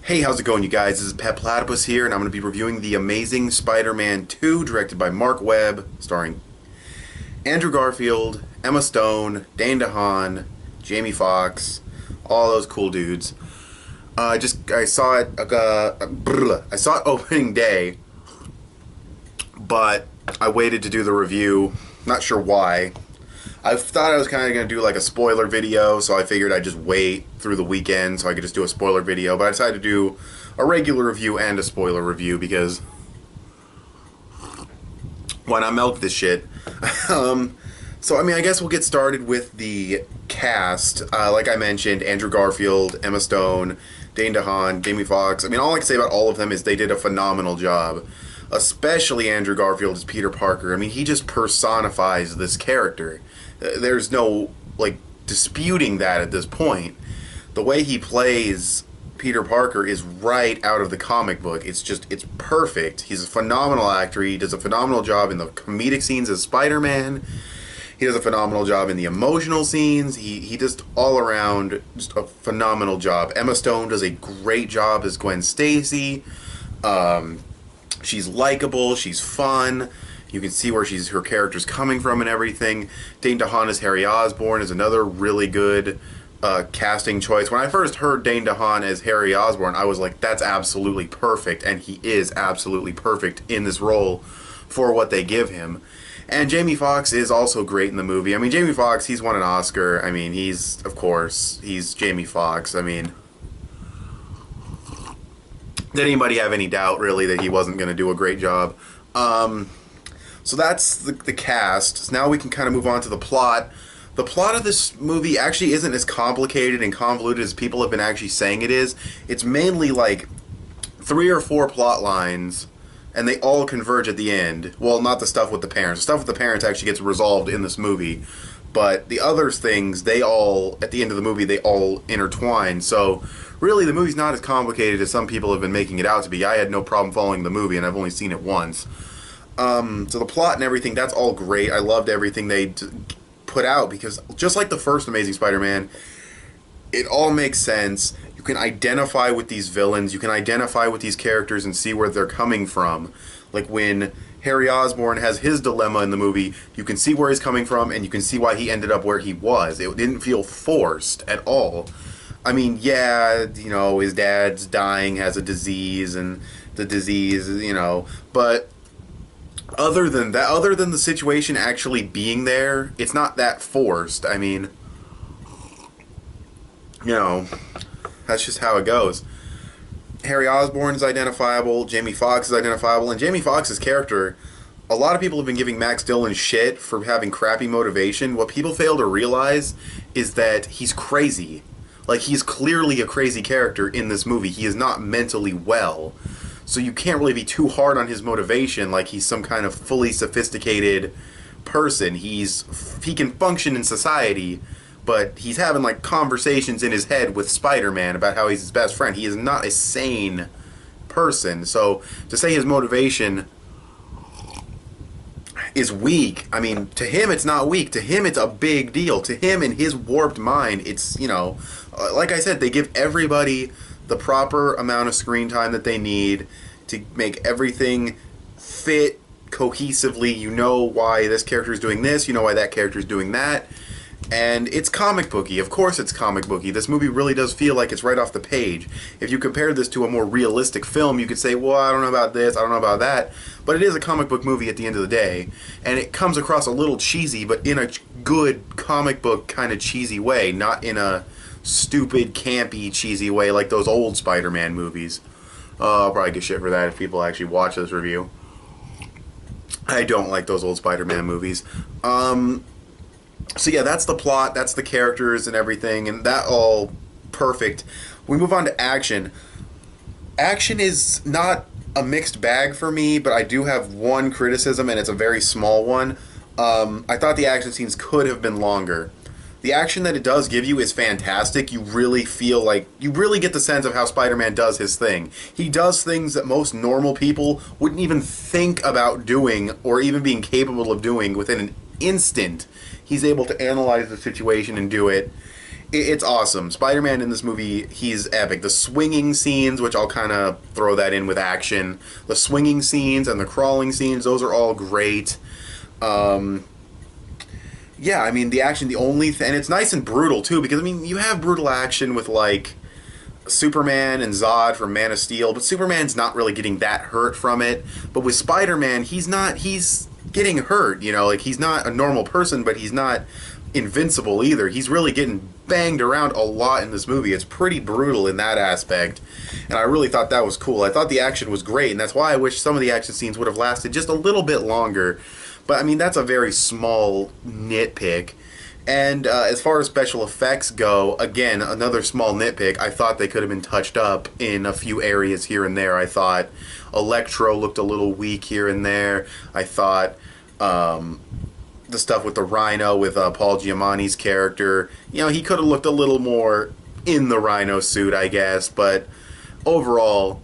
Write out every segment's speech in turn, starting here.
Hey, how's it going, you guys? This is petplatypus here, and I'm going to be reviewing The Amazing Spider-Man 2, directed by Mark Webb, starring Andrew Garfield, Emma Stone, Dane DeHaan, Jamie Foxx, all those cool dudes. I saw it. I saw it opening day, but I waited to do the review. Not sure why. I thought I was kind of going to do like a spoiler video, so I figured I'd just wait through the weekend so I could just do a spoiler video. But I decided to do a regular review and a spoiler review because why not milk this shit? So, I guess we'll get started with the cast. Like I mentioned, Andrew Garfield, Emma Stone, Dane DeHaan, Jamie Foxx. All I can say about all of them is they did a phenomenal job. Especially Andrew Garfield as Peter Parker. He just personifies this character. There's no, disputing that at this point. The way he plays Peter Parker is right out of the comic book. It's perfect. He's a phenomenal actor. He does a phenomenal job in the comedic scenes as Spider-Man. He does a phenomenal job in the emotional scenes. He just all around, just a phenomenal job. Emma Stone does a great job as Gwen Stacy. She's likable, she's fun. You can see where her character's coming from and everything. Dane DeHaan as Harry Osborn is another really good casting choice. When I first heard Dane DeHaan as Harry Osborn, I was like, that's absolutely perfect, and he is absolutely perfect in this role for what they give him. And Jamie Foxx is also great in the movie. Jamie Foxx, he's won an Oscar. He's Jamie Foxx. Did anybody have any doubt, really, that he wasn't going to do a great job? So that's the cast. So now we can kind of move on to the plot. The plot of this movie actually isn't as complicated and convoluted as people have been actually saying it is. It's mainly like 3 or 4 plot lines, and they all converge at the end. Well, not the stuff with the parents. The stuff with the parents actually gets resolved in this movie. But the other things, at the end of the movie, they all intertwine. So, really, the movie's not as complicated as some people have been making it out to be. I had no problem following the movie, and I've only seen it once. So the plot and everything, that's all great. I loved everything they put out, because just like the first Amazing Spider-Man, it all makes sense. You can identify with these villains. You can identify with these characters and see where they're coming from. Like when Harry Osborn has his dilemma in the movie, you can see where he's coming from, and you can see why he ended up where he was. It didn't feel forced at all. His dad's dying, has a disease, and the disease, but other than the situation actually being there, it's not that forced. That's just how it goes. Harry Osborn is identifiable, Jamie Foxx is identifiable, and Jamie Foxx's character, a lot of people have been giving Max Dillon shit for having crappy motivation. What people fail to realize is that he's crazy. He's clearly a crazy character in this movie. He is not mentally well. So you can't really be too hard on his motivation like he's some kind of fully sophisticated person. He can function in society, but he's having conversations in his head with Spider-Man about how he's his best friend. He is not a sane person. So to say his motivation is weak, to him it's not weak. To him it's a big deal. To him, in his warped mind, it's, like I said, they give everybody the proper amount of screen time that they need to make everything fit cohesively. You know why this character is doing this, you know why that character is doing that, and it's comic booky. Of course it's comic booky. This movie really does feel like it's right off the page. If you compare this to a more realistic film, you could say, well, I don't know about this, I don't know about that, but it is a comic book movie at the end of the day, and it comes across a little cheesy, but in a good comic book kind of cheesy way, not in a stupid, campy, cheesy way like those old Spider-Man movies. I'll probably get shit for that if people actually watch this review. I don't like those old Spider-Man movies. So yeah, that's the plot, that's the characters and everything, and that all perfect. We move on to action. Action is not a mixed bag for me, but I do have one criticism, and it's a very small one. I thought the action scenes could have been longer. The action that it does give you is fantastic. You really get the sense of how Spider-Man does his thing. He does things that most normal people wouldn't even think about doing or even being capable of doing within an instant. He's able to analyze the situation and do it It's awesome. Spider-Man in this movie, he's epic. The swinging scenes, which I'll kind of throw that in with action. The swinging scenes and the crawling scenes, those are all great. Um, yeah, I mean, the action, the only thing, and it's nice and brutal too, because I mean, you have brutal action with like Superman and Zod from Man of Steel, but Superman's not really getting that hurt from it. But with Spider-Man, he's getting hurt, you know, like he's not a normal person, but he's not invincible either. He's really getting banged around a lot in this movie. It's pretty brutal in that aspect, and I really thought that was cool. I thought the action was great, and that's why I wish some of the action scenes would have lasted just a little bit longer. But I mean, that's a very small nitpick. And as far as special effects go, again, another small nitpick. I thought they could have been touched up in a few areas here and there. I thought Electro looked a little weak here and there. I thought the stuff with the Rhino, with Paul Giamatti's character, you know, he could have looked a little more in the Rhino suit, I guess. But overall,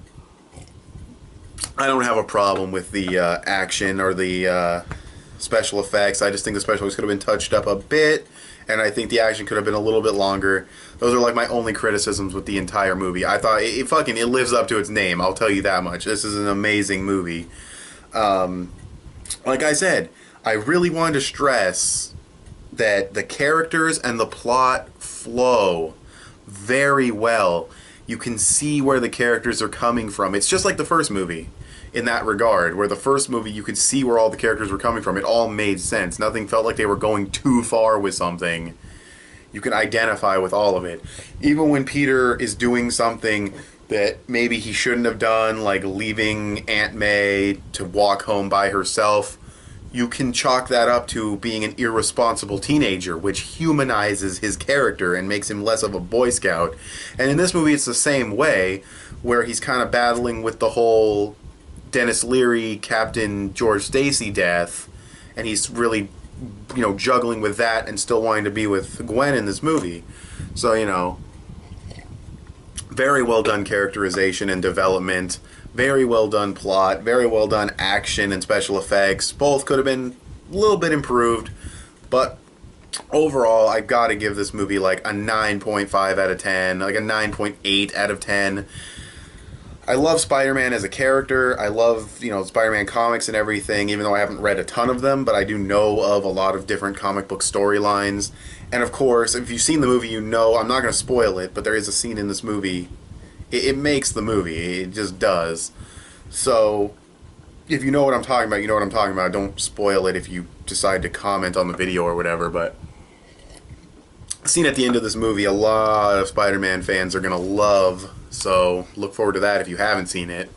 I don't have a problem with the action or the special effects. I just think the special effects could have been touched up a bit, and I think the action could have been a little bit longer. Those are like my only criticisms with the entire movie. I thought it lives up to its name, I'll tell you that much. This is an amazing movie. Like I said, I really wanted to stress that the characters and the plot flow very well. You can see where the characters are coming from. It's just like the first movie in that regard, where the first movie you could see where all the characters were coming from. It all made sense. Nothing felt like they were going too far with something. You can identify with all of it. Even when Peter is doing something that maybe he shouldn't have done, like leaving Aunt May to walk home by herself, you can chalk that up to being an irresponsible teenager, which humanizes his character and makes him less of a Boy Scout. And in this movie, it's the same way, where he's kind of battling with the whole Dennis Leary, Captain George Stacy death, and he's really, you know, juggling with that and still wanting to be with Gwen in this movie. So, you know, very well done characterization and development, very well done plot, very well done action and special effects. Both could have been a little bit improved, but overall, I've got to give this movie like a 9.5 out of 10, like a 9.8 out of 10. I love Spider-Man as a character. I love, you know, Spider-Man comics and everything, even though I haven't read a ton of them, but I do know of a lot of different comic book storylines. And of course, if you've seen the movie, you know, I'm not going to spoil it, but there is a scene in this movie. It makes the movie. It just does. So, if you know what I'm talking about, you know what I'm talking about. Don't spoil it if you decide to comment on the video or whatever, but the scene at the end of this movie, a lot of Spider-Man fans are going to love. So look forward to that if you haven't seen it.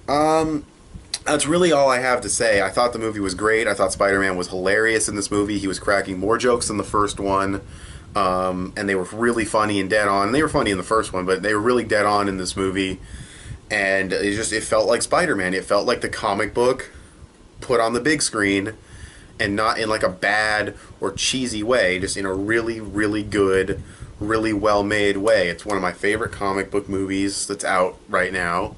That's really all I have to say. I thought the movie was great. I thought Spider-Man was hilarious in this movie. He was cracking more jokes than the first one. And they were really funny and dead on. They were funny in the first one, but they were really dead on in this movie. And it felt like Spider-Man. It felt like the comic book put on the big screen, and not in like a bad or cheesy way, just in a really, really good, really well-made way. It's one of my favorite comic book movies that's out right now.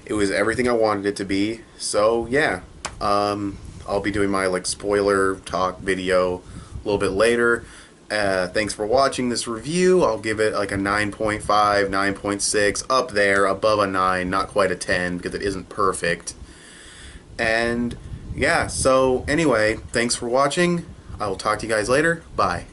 It was everything I wanted it to be. So yeah, I'll be doing my like spoiler talk video a little bit later. Thanks for watching this review. I'll give it like a 9.5, 9.6, up there, above a 9, not quite a 10 because it isn't perfect. And yeah, so anyway, thanks for watching. I will talk to you guys later. Bye.